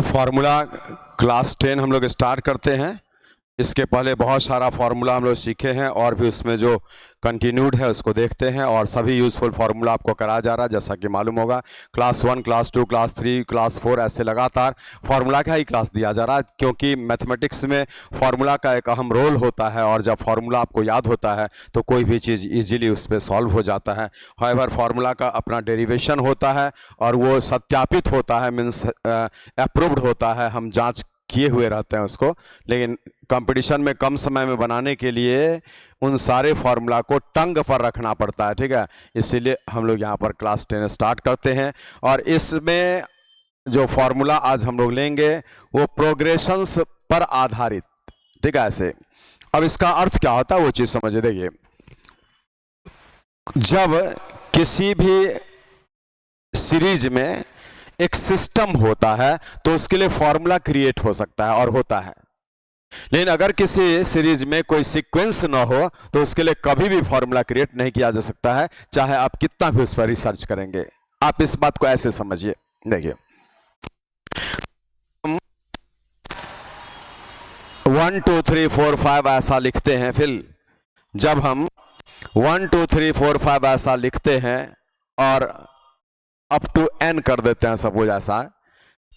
Formula class 10 हम लोग start करते हैं। इसके पहले बहुत सारा फार्मूला हम लोग सीखे हैं और भी उसमें जो कंटिन्यूड है उसको देखते हैं और सभी यूज़फुल फार्मूला आपको कराया जा रहा है। जैसा कि मालूम होगा क्लास 1, क्लास 2, क्लास 3, क्लास 4 ऐसे लगातार फार्मूला का ही क्लास दिया जा रहा है, क्योंकि मैथमेटिक्स में फार्मूला का एक अहम रोल होता है और जब फार्मूला आपको याद होता है तो कोई भी चीज़ ईजिली उस पर सॉल्व हो जाता है। हाउएवर फार्मूला का अपना डेरिवेशन होता है और वो सत्यापित होता है, मीन्स अप्रूव्ड होता है, हम जांच किए हुए रहते हैं उसको। लेकिन कंपटीशन में कम समय में बनाने के लिए उन सारे फार्मूला को टंग पर रखना पड़ता है, ठीक है। इसीलिए हम लोग यहाँ पर क्लास 10 स्टार्ट करते हैं और इसमें जो फार्मूला आज हम लोग लेंगे वो प्रोग्रेशंस पर आधारित, ठीक है। ऐसे अब इसका अर्थ क्या होता है वो चीज़ समझिए। देखिए, जब किसी भी सीरीज में एक सिस्टम होता है तो उसके लिए फॉर्मूला क्रिएट हो सकता है और होता है, लेकिन अगर किसी सीरीज में कोई सीक्वेंस ना हो तो उसके लिए कभी भी फॉर्मूला क्रिएट नहीं किया जा सकता है, चाहे आप कितना भी उस पर रिसर्च करेंगे। आप इस बात को ऐसे समझिए। देखिए, 1 2 3 4 5 ऐसा लिखते हैं। फिर जब हम 1 2 3 4 5 ऐसा लिखते हैं और अप टू n कर देते हैं सपोज ऐसा,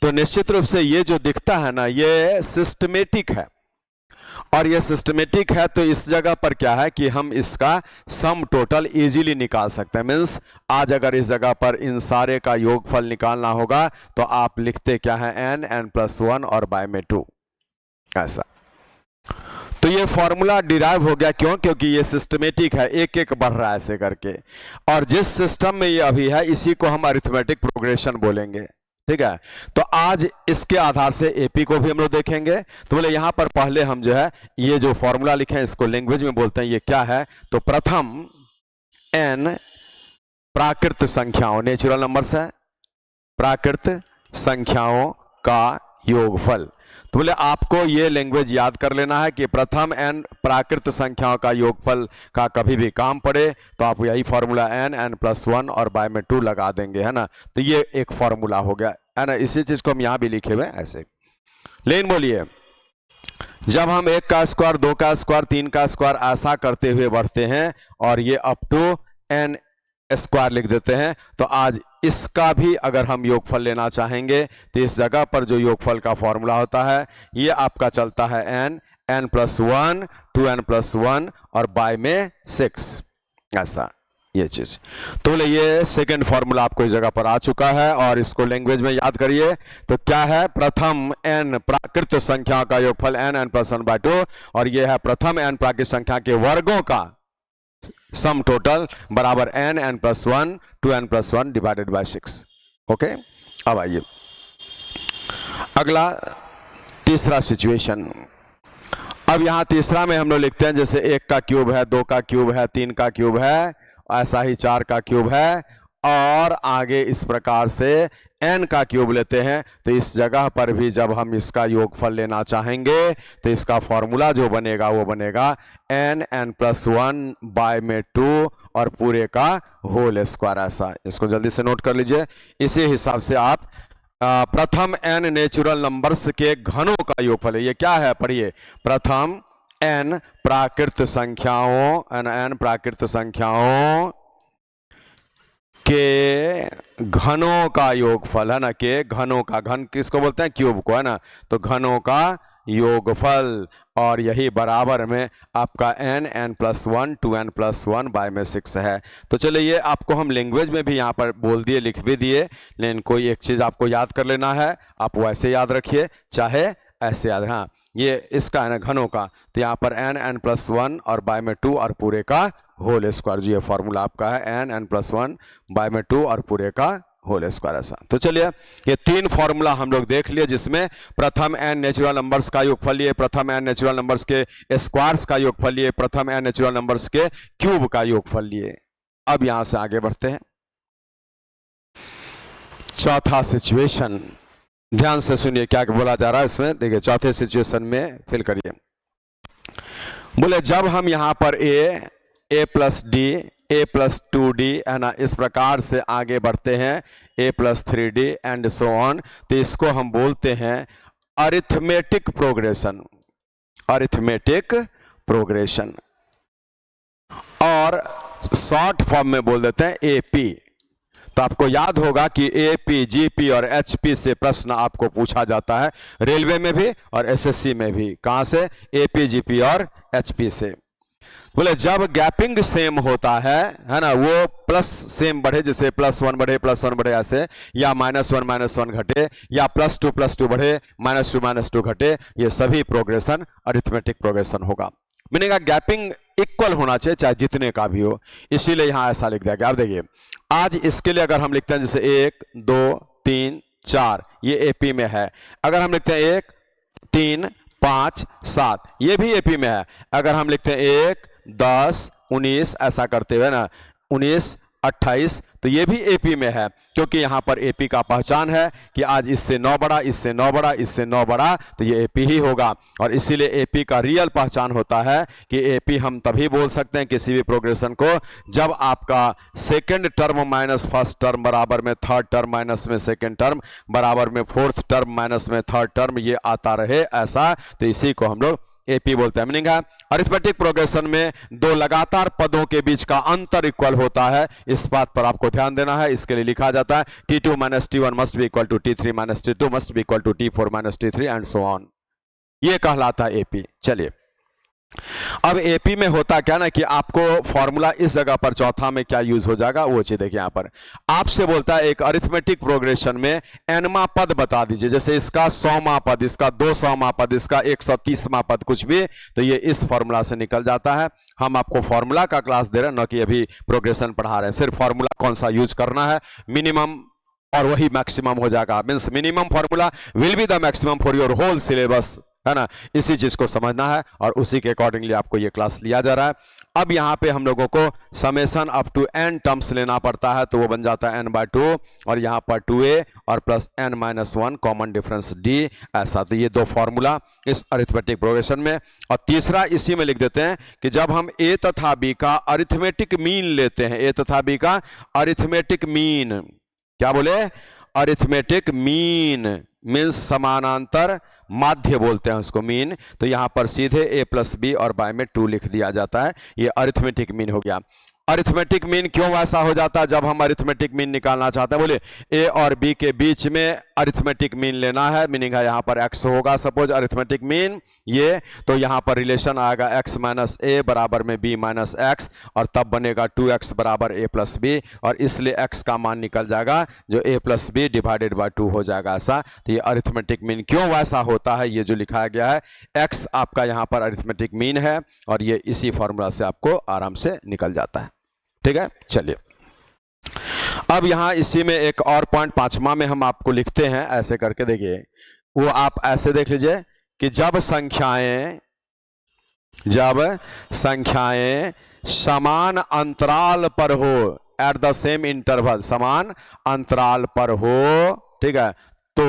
तो निश्चित रूप से ये जो दिखता है ना, ये सिस्टमेटिक है। और ये सिस्टमेटिक है तो इस जगह पर क्या है कि हम इसका सम टोटल इजीली निकाल सकते हैं। मीन्स आज अगर इस जगह पर इन सारे का योगफल निकालना होगा तो आप लिखते क्या है, n+1 और बाय में 2 ऐसा। तो ये फॉर्मूला डिराइव हो गया। क्यों? क्योंकि ये सिस्टमेटिक है, एक एक बढ़ रहा है ऐसे करके। और जिस सिस्टम में ये अभी है इसी को हम अरिथमेटिक प्रोग्रेशन बोलेंगे, ठीक है। तो आज इसके आधार से एपी को भी हम लोग देखेंगे। तो बोले यहां पर पहले हम जो है ये जो फॉर्मूला लिखे हैं इसको लैंग्वेज में बोलते हैं, ये क्या है। तो प्रथम n प्राकृत संख्याओं, नेचुरल नंबर्स है, प्राकृत संख्याओं का योगफल। तो बोले आपको ये लैंग्वेज याद कर लेना है कि प्रथम n प्राकृत संख्याओं का योगफल का कभी भी काम पड़े तो आप यही फॉर्मूला n+1 और बाय में 2 लगा देंगे, है ना। तो ये एक फॉर्मूला हो गया, है ना। इसी चीज को हम यहां भी लिखे हुए ऐसे। लेकिन बोलिए, जब हम 1 का स्क्वायर, 2 का स्क्वायर, 3 का स्क्वायर ऐसा करते हुए बढ़ते हैं और ये अप टू n स्क्वायर लिख देते हैं, तो आज इसका भी अगर हम योगफल लेना चाहेंगे तो इस जगह पर जो योगफल का फॉर्मूला होता है ये आपका चलता है n+1, 2n+1 और बाय में 6 ऐसा, ये चीज। तो बोले ये सेकंड फॉर्मूला आपको इस जगह पर आ चुका है और इसको लैंग्वेज में याद करिए। तो क्या है, प्रथम n प्राकृत संख्या का योगफल n+1/2 और ये है प्रथम n प्राकृत संख्या के वर्गों का सम टोटल बराबर n+1, 2n+1 divided by 6। Okay, अब आइए अगला तीसरा सिचुएशन। अब यहां तीसरा में हम लोग लिखते हैं जैसे 1 का क्यूब है, 2 का क्यूब है, 3 का क्यूब है, ऐसा ही 4 का क्यूब है और आगे इस प्रकार से n का क्यूब लेते हैं। तो इस जगह पर भी जब हम इसका योगफल लेना चाहेंगे तो इसका फॉर्मूला जो बनेगा वो बनेगा n+1 बाय में 2 और पूरे का होल स्क्वायर ऐसा। इसको जल्दी से नोट कर लीजिए। इसी हिसाब से आप प्रथम n नेचुरल नंबर्स के घनों का योगफल है। ये क्या है, पढ़िए। प्रथम n प्राकृत संख्याओं, n प्राकृत संख्याओं के घनों का योगफल, है ना। के घनों का, घन किसको बोलते हैं, क्यूब को, है ना। तो घनों का योगफल और यही बराबर में आपका n+1, 2n+1 बाय में 6 है। तो चलिए ये आपको हम लैंग्वेज में भी यहाँ पर बोल दिए, लिख भी दिए, लेकिन कोई एक चीज आपको याद कर लेना है। आप वैसे याद रखिए चाहे ऐसे याद। हाँ, ये इसका है ना घनों का, तो यहाँ पर n+1 और बाय में 2 और पूरे का होल स्क्वायर। जो ये फॉर्मूला आपका है n+1 बाय में 2 और पूरे का होल स्क्वायर ऐसा। तो चलिए ये 3 फॉर्मूला हम लोग देख लिए, जिसमें प्रथम n नेचुरल नंबर्स का योगफल लिए, प्रथम n नेचुरल नंबर्स के स्क्वायर्स का योगफल लिए, प्रथम n नेचुरल नंबर्स के क्यूब का योगफल लिए। अब यहां से आगे बढ़ते हैं। चौथा सिचुएशन, ध्यान से सुनिए क्या बोला जा रहा है इसमें। देखिए चौथे सिचुएशन में फिल करिए। बोले जब हम यहां पर a+d, a+2d, है ना, इस प्रकार से आगे बढ़ते हैं a+3d एंड सो ऑन। तो इसको हम बोलते हैं अरिथमेटिक प्रोग्रेशन, अरिथमेटिक प्रोग्रेशन, और शॉर्ट फॉर्म में बोल देते हैं एपी। तो आपको याद होगा कि एपी, जीपी और एचपी से प्रश्न आपको पूछा जाता है रेलवे में भी और एसएससी में भी। कहां से? एपी, जीपी और एचपी से। बोले जब गैपिंग सेम होता है ना, वो प्लस सेम बढ़े, जैसे +1 बढ़े, +1 बढ़े ऐसे, या -1 घटे, या +2 बढ़े, -2 घटे, ये सभी प्रोग्रेशन अरिथमेटिक प्रोग्रेशन होगा। मीनिंग गैपिंग इक्वल होना चाहिए चाहे जितने का भी हो, इसीलिए यहां ऐसा लिख दिया गया। आप देखिए आज इसके लिए अगर हम लिखते हैं जैसे 1 2 3 4, ये एपी में है। अगर हम लिखते हैं 1 3 5 7, ये भी एपी में है। अगर हम लिखते हैं 1 10 19 ऐसा करते हुए ना, 19 28, तो ये भी एपी में है, क्योंकि यहां पर एपी का पहचान है कि आज इससे 9 बड़ा, इससे 9 बड़ा, इससे 9 बड़ा, तो ये एपी ही होगा। और इसीलिए एपी का रियल पहचान होता है कि एपी हम तभी बोल सकते हैं किसी भी प्रोग्रेशन को जब आपका second term minus first term बराबर में थर्ड टर्म माइनस में सेकंड टर्म बराबर में फोर्थ टर्म माइनस में थर्ड टर्म, ये आता रहे ऐसा, तो इसी को हम लोग एपी बोलते हैं। मीनिंग है अरिथमेटिक प्रोग्रेशन में दो लगातार पदों के बीच का अंतर इक्वल होता है, इस बात पर आपको ध्यान देना है। इसके लिए लिखा जाता है T2 - T1 must be equal to T3 - T2 must be equal to T4 - T3 and so on. ये कहलाता है एपी। चलिए अब एपी में होता क्या ना कि आपको फॉर्मूला इस जगह पर चौथा में क्या यूज हो जाएगा वो चीज देखिए। यहां पर आपसे बोलता है एक अरिथमेटिक प्रोग्रेशन में एनवा पद बता दीजिए, जैसे इसका 100वां पद, इसका 200वां पद, इसका 130वां पद, कुछ भी, तो ये इस फॉर्मूला से निकल जाता है। हम आपको फॉर्मूला का क्लास दे रहे हैं, न कि अभी प्रोग्रेशन पढ़ा रहे हैं। सिर्फ फॉर्मूला कौन सा यूज करना है, मिनिमम और वही मैक्सिमम हो जाएगा। Means minimum formula will be the maximum for your whole syllabus, है ना। इसी चीज को समझना है और उसी के अकॉर्डिंगली आपको ये क्लास लिया जा रहा है। अब यहां पे हम लोगों को summation up to n terms लेना पड़ता है, तो वो बन जाता है n/2 और यहां पर 2a और plus n-1 common difference d, ऐसा। तो ये दो फॉर्मूला इस अरिथमेटिक प्रोग्रेशन में। और तीसरा इसी में लिख देते हैं कि जब हम a तथा b का अरिथमेटिक मीन लेते हैं, a तथा b का अरिथमेटिक मीन, क्या बोले, अरिथमेटिक मीन मीन्स समानांतर माध्य बोलते हैं उसको, मीन। तो यहां पर सीधे a + b और बाय में 2 लिख दिया जाता है, ये अरिथमेटिक मीन हो गया। अरिथमेटिक मीन क्यों वैसा हो जाता है जब हम अरिथमेटिक मीन निकालना चाहते हैं? बोले a और b के बीच में अरिथमेटिक मीन लेना है, मीनिंग है यहां पर x होगा सपोज अरिथमेटिक मीन ये, तो यहां पर रिलेशन आएगा x - a बराबर में b - x, और तब बनेगा 2x बराबर a + b, और इसलिए x का मान निकल जाएगा जो a + b डिवाइडेड बाय 2 हो जाएगा, ऐसा। तो ये अरिथमेटिक मीन क्यों वैसा होता है, ये जो लिखाया गया है, x आपका यहां पर अरिथमेटिक मीन है और ये इसी फॉर्मूला से आपको आराम से निकल जाता है। ठीक है, चलिए अब यहां इसी में एक और पॉइंट 5वां में हम आपको लिखते हैं, ऐसे करके देखिए, वो आप ऐसे देख लीजिए कि जब संख्याएं समान अंतराल पर हो, एट द सेम इंटरवल, समान अंतराल पर हो, ठीक है, तो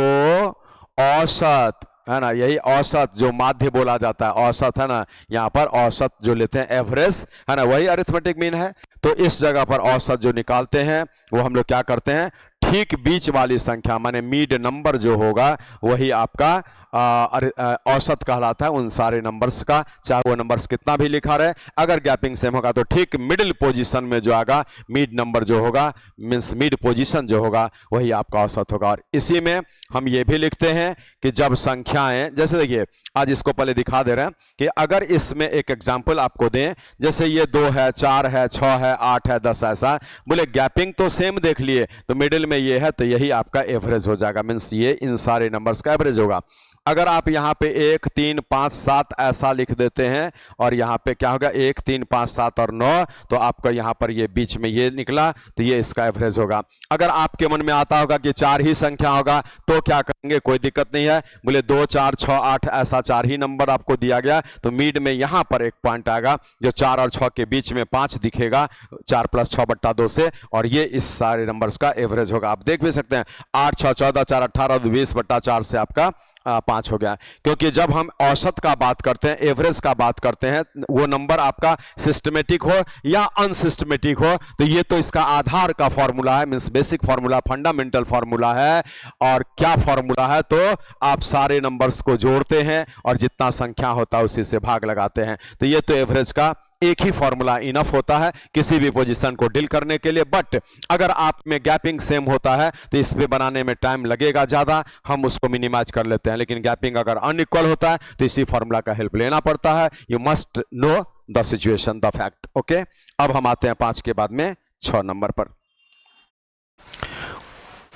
औसत, है ना, यही औसत जो माध्य बोला जाता है, औसत, है ना, यहां पर औसत जो लेते हैं एवरेज, है ना, वही अरिथमेटिक मीन है। तो इस जगह पर औसत जो निकालते हैं वो हम लोग क्या करते हैं, ठीक बीच वाली संख्या माने मिड नंबर जो होगा वही आपका औसत कहलाता है उन सारे नंबर्स का, चाहे वो नंबर्स कितना भी लिखा रहे। अगर गैपिंग सेम होगा तो ठीक मिडिल पोजीशन में जो आएगा मिड नंबर जो होगा, मींस मिड पोजीशन जो होगा वही आपका औसत होगा। और इसी में हम ये भी लिखते हैं कि जब संख्याएं, जैसे देखिए आज इसको पहले दिखा दे रहे हैं कि अगर इसमें एक एग्जाम्पल आपको दें, जैसे ये 2 है, 4 है, 6 है, 8 है, 10, ऐसा। बोले गैपिंग तो सेम देख लिए, तो मिडिल में ये है, तो यही आपका एवरेज हो जाएगा, मीन्स ये इन सारे नंबर्स का एवरेज होगा। अगर आप यहाँ पे 1 3 5 7 ऐसा लिख देते हैं और यहाँ पे क्या होगा 1 3 5 7 और 9, तो आपका यहाँ पर ये बीच में ये निकला, तो ये इसका एवरेज होगा। अगर आपके मन में आता होगा कि 4 ही संख्या होगा तो क्या करेंगे, कोई दिक्कत नहीं है। बोले 2 4 6 8 ऐसा 4 ही नंबर आपको दिया गया, तो मिड में यहाँ पर एक पॉइंट आएगा जो 4 और 6 के बीच में 5 दिखेगा, 4 + 6/2 से, और ये इस सारे नंबर्स का एवरेज होगा। आप देख भी सकते हैं 8 6 14 4 18 20/4 से आपका 5 हो गया। क्योंकि जब हम औसत का बात करते हैं, एवरेज का बात करते हैं, वो नंबर आपका सिस्टमेटिक हो या अनसिस्टमेटिक हो, तो ये तो इसका आधार का फॉर्मूला है, means basic formula, fundamental formula है। और क्या फॉर्मूला है? तो आप सारे नंबर्स को जोड़ते हैं और जितना संख्या होता है उसी से भाग लगाते हैं। तो ये तो एवरेज का एक ही फॉर्मूला इनफ होता है किसी भी पोजीशन को डील करने के लिए। बट अगर आप में गैपिंग सेम होता है तो इस पे बनाने में टाइम लगेगा ज्यादा, हम उसको मिनिमाइज कर लेते हैं। लेकिन गैपिंग अगर अनइक्वल होता है तो इसी फॉर्मूला का हेल्प लेना पड़ता है। You must know the situation, the fact. Okay, अब हम आते हैं 5 के बाद में 6 नंबर पर।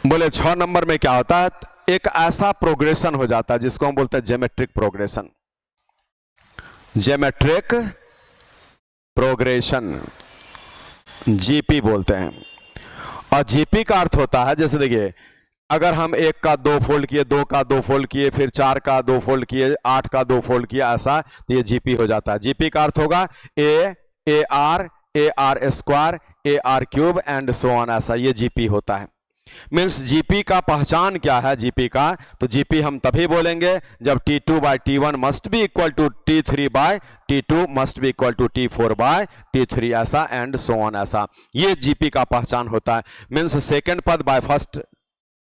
बोले 6 नंबर में क्या होता है? एक ऐसा प्रोग्रेशन हो जाता है जिसको हम बोलते हैं geometric progression. Geometric progression, GP बोलते हैं। और जीपी का अर्थ होता है, जैसे देखिए, अगर हम 1 का 2 फोल्ड किए, 2 का 2 फोल्ड किए, फिर 4 का 2 फोल्ड किए, 8 का 2 फोल्ड किया, ऐसा, तो ये जीपी हो जाता है। जीपी का अर्थ होगा A R square, A R cube and so on, ऐसा ये जीपी होता है। मीन्स जीपी का पहचान क्या है? जीपी का, तो जीपी हम तभी बोलेंगे जब T2 by T1 must be equal to T3 by T2 must be equal to T4 by T3, ऐसा एंड सो ऑन, ऐसा ये जीपी का पहचान होता है। मीन्स सेकंड पद by first,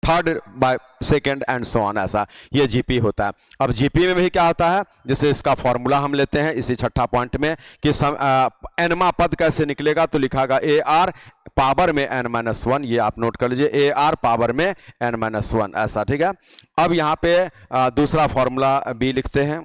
third by second and so on, ऐसा ये जीपी होता है। अब जीपी में भी क्या होता है? जैसे इसका फॉर्मूला हम लेते हैं इसी छठा पॉइंट में कि एनमा पद कैसे निकलेगा, तो लिखागा ए आर पावर में n-1, ये आप नोट कर लीजिए, ए आर पावर में n-1, ऐसा, ठीक है। अब यहां पे दूसरा फॉर्मूला बी लिखते हैं।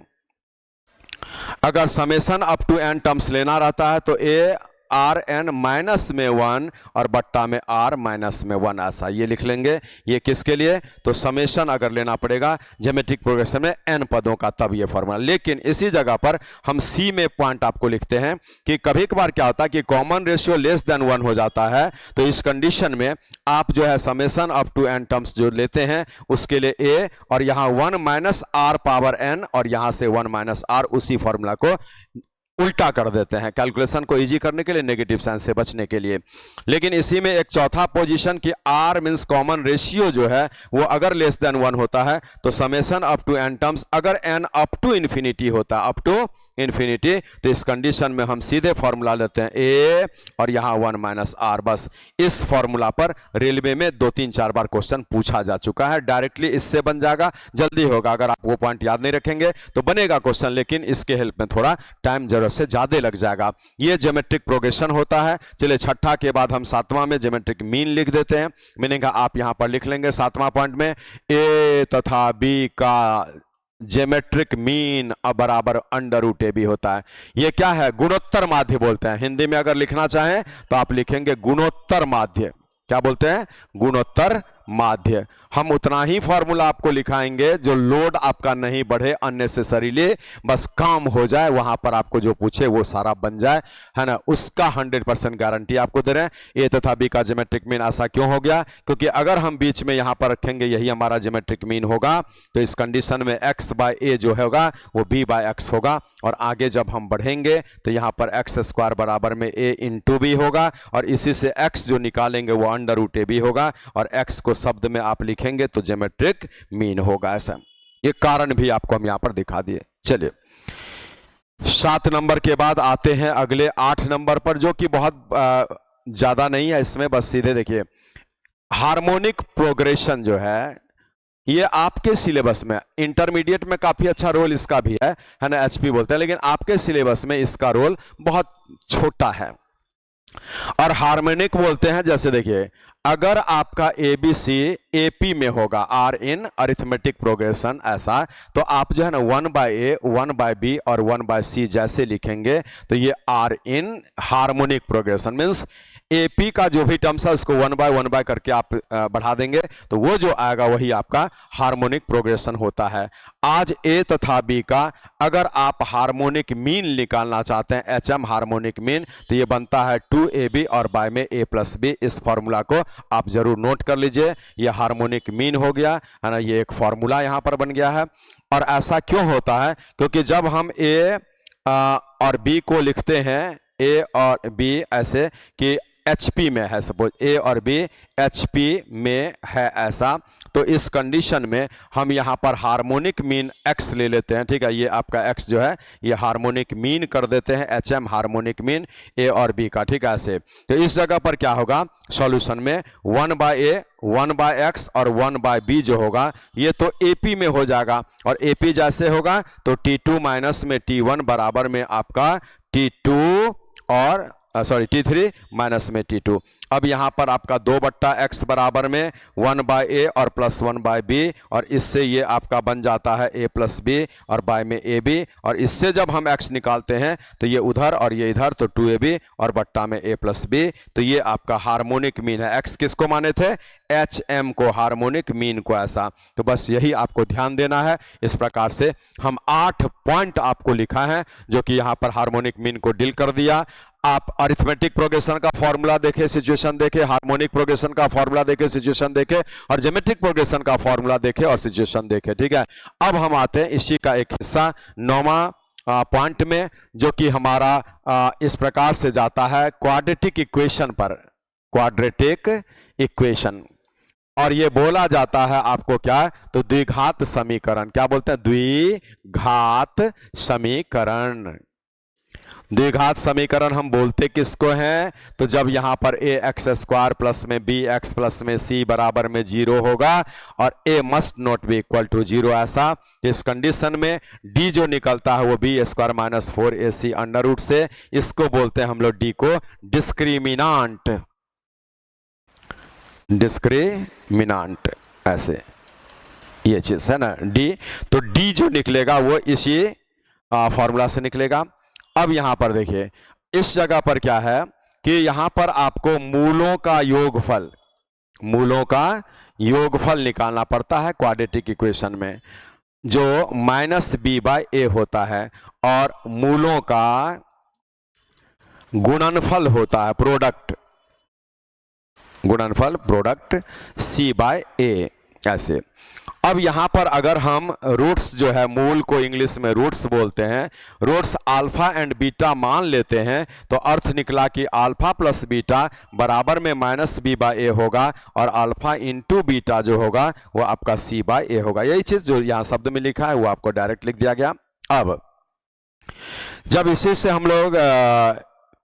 अगर summation up to n terms लेना रहता है तो ए आर एन माइनस में 1 और बट्टा में आर माइनस में 1, ऐसा ये लिख लेंगे। ये किसके लिए? तो समेशन अगर लेना पड़ेगा ज्योमेट्रिक प्रोग्रेशन में n पदों का, तब ये फॉर्मूला। लेकिन इसी जगह पर हम सी में पॉइंट आपको लिखते हैं कि कभी कभार क्या होता है कि कॉमन रेशियो लेस देन 1 हो जाता है। तो इस कंडीशन में आप जो है summation up to n terms जो लेते हैं उसके लिए a, और यहां 1 माइनस आर पावर n, और यहां से 1 माइनस आर, उसी फॉर्मूला को उल्टा कर देते हैं कैलकुलेशन को इजी करने के लिए, नेगेटिव साइन से बचने के लिए। लेकिन इसी में एक चौथा पोजीशन कि r मींस कॉमन रेशियो जो है वो अगर लेस देन 1 होता है तो summation up to n terms, अगर n अप टू इन्फिनिटी होता है, अप टू इन्फिनिटी, तो इस कंडीशन में हम सीधे फॉर्मूला लेते हैं a और यहां 1 माइनस आर। बस इस फॉर्मूला पर रेलवे में 2-3-4 बार क्वेश्चन पूछा जा चुका है। डायरेक्टली इससे बन जाएगा, जल्दी होगा। अगर आप वो पॉइंट याद नहीं रखेंगे तो बनेगा क्वेश्चन, लेकिन इसके हेल्प में थोड़ा टाइम जरूर से ज्यादा लग जाएगा। ये ज्योमेट्रिक प्रोग्रेशन होता है। चलिए छठा के बाद हम 7वां में ज्योमेट्रिक मीन लिख देते हैं। मीनिंग आप यहां पर लिख लेंगे 7वां पॉइंट में ए तथा बी का ज्योमेट्रिक मीन बराबर अंडर रूट ए बी होता है। ये क्या है? गुणोत्तर माध्य बोलते हैं। हिंदी में अगर लिखना चाहें तो आप लिखेंगे गुणोत्तर माध्य। क्या बोलते हैं? गुणोत्तर माध्य। हम उतना ही फॉर्मूला आपको लिखाएंगे जो लोड आपका नहीं बढ़े अननेसेसरीली, बस काम हो जाए, वहां पर आपको जो पूछे वो सारा बन जाए, है ना, उसका 100% गारंटी आपको दे रहे हैं। ए तथा बी का ज्योमेट्रिक मीन ऐसा क्यों हो गया? क्योंकि अगर हम बीच में यहां पर रखेंगे यही हमारा ज्योमेट्रिक मीन होगा, तो इस कंडीशन में x बाय ए जो होगा वो b बाय एक्स होगा। और आगे जब हम बढ़ेंगे तो यहां पर एक्स स्क्वायर बराबर में a इंटू बी होगा, और इसी से x जो निकालेंगे वो अंडर रूट ए बी होगा, और x को शब्द में आप लिखेंगे तो ज्योमेट्रिक मीन होगा। ऐसा ये कारण भी आपको हम यहां पर दिखा दिए। चलिए 7 नंबर के बाद आते हैं अगले 8 नंबर पर, जो कि बहुत ज्यादा नहीं है इसमें, बस सीधे देखिए हार्मोनिक प्रोग्रेशन जो है ये आपके सिलेबस में, इंटरमीडिएट में काफी अच्छा रोल इसका भी है ना, एचपी बोलते हैं, लेकिन आपके सिलेबस में इसका रोल बहुत छोटा है। और हार्मोनिक बोलते हैं, जैसे देखिए अगर आपका ABC AP में होगा, आर इन अरिथमेटिक प्रोग्रेशन ऐसा, तो आप जो है ना 1 बाय ए, 1 बाय बी और 1 बाय सी जैसे लिखेंगे तो ये are in harmonic progression. Means AP का जो भी टर्म्स है उसको 1 बाय करके आप बढ़ा देंगे तो वो जो आएगा वही आपका हार्मोनिक प्रोग्रेशन होता है। आज A तथा B का अगर आप हार्मोनिक मीन निकालना चाहते हैं, HM हार्मोनिक मीन, तो ये बनता है 2AB और बाय में A प्लस B। इस फॉर्मूला को आप जरूर नोट कर लीजिए, ये हार्मोनिक मीन हो गया, है ना, ये एक फॉर्मूला यहां पर बन गया है। और ऐसा क्यों होता है? क्योंकि जब हम A और B को लिखते हैं, A और B ऐसे कि HP में है, सपोज A और B HP में है ऐसा, तो इस कंडीशन में हम यहाँ पर हार्मोनिक मीन x ले लेते हैं, ठीक है। ये आपका x जो है ये हार्मोनिक मीन कर देते हैं, HM हार्मोनिक मीन A और B का, ठीक है ऐसे। तो इस जगह पर क्या होगा सॉल्यूशन में 1/A 1/x और 1/B जो होगा ये तो AP में हो जाएगा, और AP जैसे होगा तो T2 माइनस में T1 बराबर में आपका T2 और T3 माइनस में T2। अब यहाँ पर आपका 2/x बराबर में 1/A और प्लस 1/B, और इससे ये आपका बन जाता है A प्लस B और बाय में AB, और इससे जब हम x निकालते हैं तो ये उधर और ये इधर, तो 2AB और बट्टा में A प्लस B। तो ये आपका हार्मोनिक मीन है। x किसको माने थे? HM को, हार्मोनिक मीन को ऐसा। तो बस यही आपको ध्यान देना है। इस प्रकार से हम 8 पॉइंट आपको लिखा है जो कि यहाँ पर हार्मोनिक मीन को डील कर दिया। आप अरिथमेटिक प्रोग्रेशन का फॉर्मूला देखे, सिचुएशन देखे, हार्मोनिक प्रोग्रेशन का फॉर्मूला देखे, सिचुएशन देखे, और ज्योमेट्रिक प्रोग्रेशन का फॉर्मूला देखे और सिचुएशन देखे, ठीक है। अब हम आते हैं इसी का एक हिस्सा 9वां पॉइंट में, जो कि हमारा इस प्रकार से जाता है क्वाड्रेटिक इक्वेशन पर, क्वाड्रेटिक इक्वेशन। और ये बोला जाता है आपको क्या, तो द्विघात समीकरण। क्या बोलते हैं? द्विघात समीकरण। द्विघात समीकरण हम बोलते किसको हैं? तो जब यहां पर ax² प्लस में bx प्लस में c बराबर में 0 होगा और a must not be equal to 0 ऐसा। इस कंडीशन में d जो निकलता है वो b² minus 4ac under root से, इसको बोलते हैं हम लोग d को डिस्क्रिमिनांट, डिस्क्रिमिनांट ऐसे ये चीज है ना d। तो d जो निकलेगा वो इसी फॉर्मूला से निकलेगा। अब यहां पर देखिए इस जगह पर क्या है कि यहां पर आपको मूलों का योगफल, मूलों का योगफल निकालना पड़ता है क्वाड्रेटिक इक्वेशन में, जो -b/a होता है, और मूलों का गुणनफल होता है, प्रोडक्ट, गुणनफल प्रोडक्ट c/a ऐसे। अब यहां पर अगर हम रूट्स जो है, मूल को इंग्लिश में रूट्स बोलते हैं, रूट्स अल्फा एंड बीटा मान लेते हैं, तो अर्थ निकला कि अल्फा प्लस बीटा बराबर में -b/a होगा, और अल्फा इंटू बीटा जो होगा वो आपका c/a होगा। यही चीज जो यहां शब्द में लिखा है वो आपको डायरेक्ट लिख दिया गया। अब जब इसी से हम लोग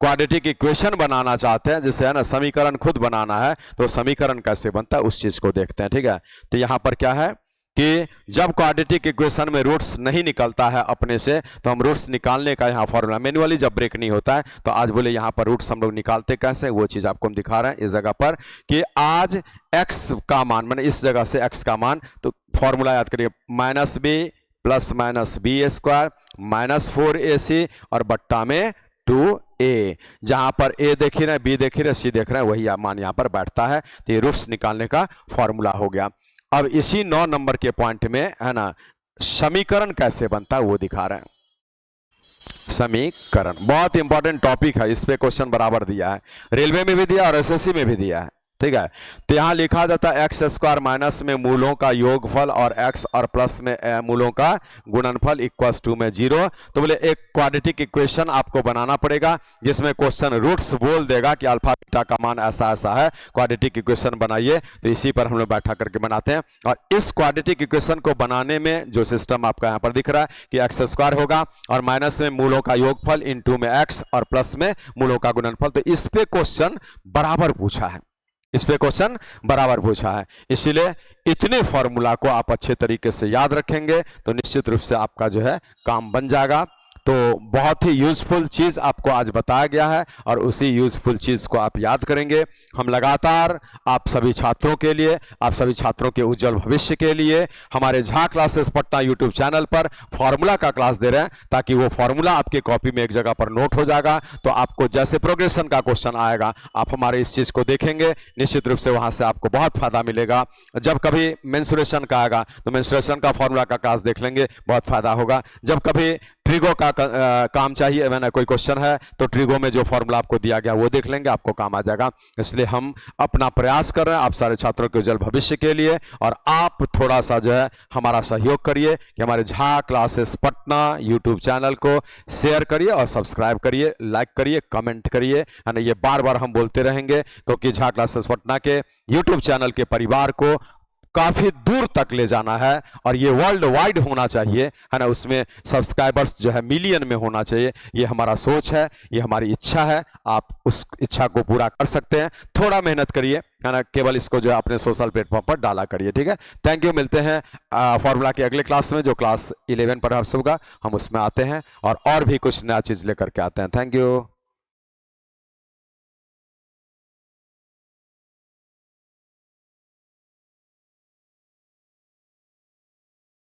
क्वाड्रेटिक इक्वेशन बनाना चाहते हैं, जिसे है ना समीकरण खुद बनाना है, तो समीकरण कैसे बनता है उस चीज को देखते हैं, ठीक है। तो यहां पर क्या है कि जब क्वाड्रेटिक इक्वेशन में रूट्स नहीं निकलता है अपने से, तो हम रूट्स निकालने का यहाँ फॉर्मूला मैन्युअली जब ब्रेक नहीं होता है, तो आज बोले यहाँ पर रूट्स हम लोग निकालते कैसे, वो चीज आपको हम दिखा रहे हैं इस जगह पर कि आज x का मान, मैंने इस जगह से x का मान, तो फॉर्मूला याद करिए -b plus -b² minus 4ac और बट्टा में 2a। जहां पर a देख रहे हैं, b देख रहे हैं, c देख रहे हैं, वही मान यहां पर बैठता है। तो ये रूट्स निकालने का फॉर्मूला हो गया। अब इसी 9 नंबर के पॉइंट में है ना समीकरण कैसे बनता है वो दिखा रहे हैं। समीकरण बहुत इंपॉर्टेंट टॉपिक है, इस पे क्वेश्चन बराबर दिया है, रेलवे में भी दिया और एसएससी में भी दिया है, ठीक है। तो यहां लिखा जाता है x² माइनस में मूलों का योगफल और x और प्लस में मूलों का गुणनफल इक्वल्स टू में 0। तो बोले एक क्वाड्रेटिक इक्वेशन आपको बनाना पड़ेगा जिसमें क्वेश्चन रूट्स बोल देगा कि अल्फा बीटा का मान ऐसा ऐसा है, क्वाड्रेटिक इक्वेशन बनाइए। तो इसी पर हम लोग बैठा करके बनाते हैं। और इस क्वाड्रेटिक इक्वेशन को बनाने में जो सिस्टम आपका यहाँ पर दिख रहा है कि x² होगा और माइनस में मूलों का योगफल इंटू में x और प्लस में मूलों का गुणनफल। तो इस पे क्वेश्चन बराबर पूछा है, इस पे क्वेश्चन बराबर पूछा है, इसीलिए इतने फॉर्मूला को आप अच्छे तरीके से याद रखेंगे तो निश्चित रूप से आपका जो है काम बन जाएगा। तो बहुत ही यूजफुल चीज आपको आज बताया गया है और उसी यूजफुल चीज को आप याद करेंगे। हम लगातार आप सभी छात्रों के लिए, आप सभी छात्रों के उज्जवल भविष्य के लिए हमारे Jha classes Patna YouTube channel पर फॉर्मूला का क्लास दे रहे हैं, ताकि वो फॉर्मूला आपके कॉपी में एक जगह पर नोट हो जाएगा। तो आपको जैसे प्रोग्रेशन का क्वेश्चन आएगा आप हमारे इस चीज को देखेंगे, निश्चित रूप से वहां से आपको बहुत फायदा मिलेगा। जब कभी मेंसुरेशन का आएगा तो मेंसुरेशन का फॉर्मूला का क्लास देख लेंगे, बहुत फायदा होगा। जब कभी ट्रिगो का काम चाहिए, मैंने कोई क्वेश्चन है तो ट्रिगो में जो फॉर्मूला आपको दिया गया वो देख लेंगे, आपको काम आ जाएगा। इसलिए हम अपना प्रयास कर रहे हैं आप सारे छात्रों के उज्जवल भविष्य के लिए, और आप थोड़ा सा जो है हमारा सहयोग करिए कि हमारे Jha classes Patna YouTube channel को शेयर करिए और सब्सक्राइब करिए, लाइक करिए, कमेंट करिए, है ना। ये बार बार हम बोलते रहेंगे क्योंकि झा क्लासेस पटना के यूट्यूब चैनल के परिवार को काफी दूर तक ले जाना है और ये वर्ल्ड वाइड होना चाहिए, है ना। उसमें सब्सक्राइबर्स जो है मिलियन में होना चाहिए, ये हमारा सोच है, ये हमारी इच्छा है। आप उस इच्छा को पूरा कर सकते हैं, थोड़ा मेहनत करिए, है ना। केवल इसको जो है अपने सोशल प्लेटफॉर्म पर डाला करिए, ठीक है। Thank you. मिलते हैं फॉर्मूला के अगले क्लास में, जो क्लास 11 पर होगा, हम उसमें आते हैं और भी कुछ नया चीज लेकर के आते हैं। Thank you.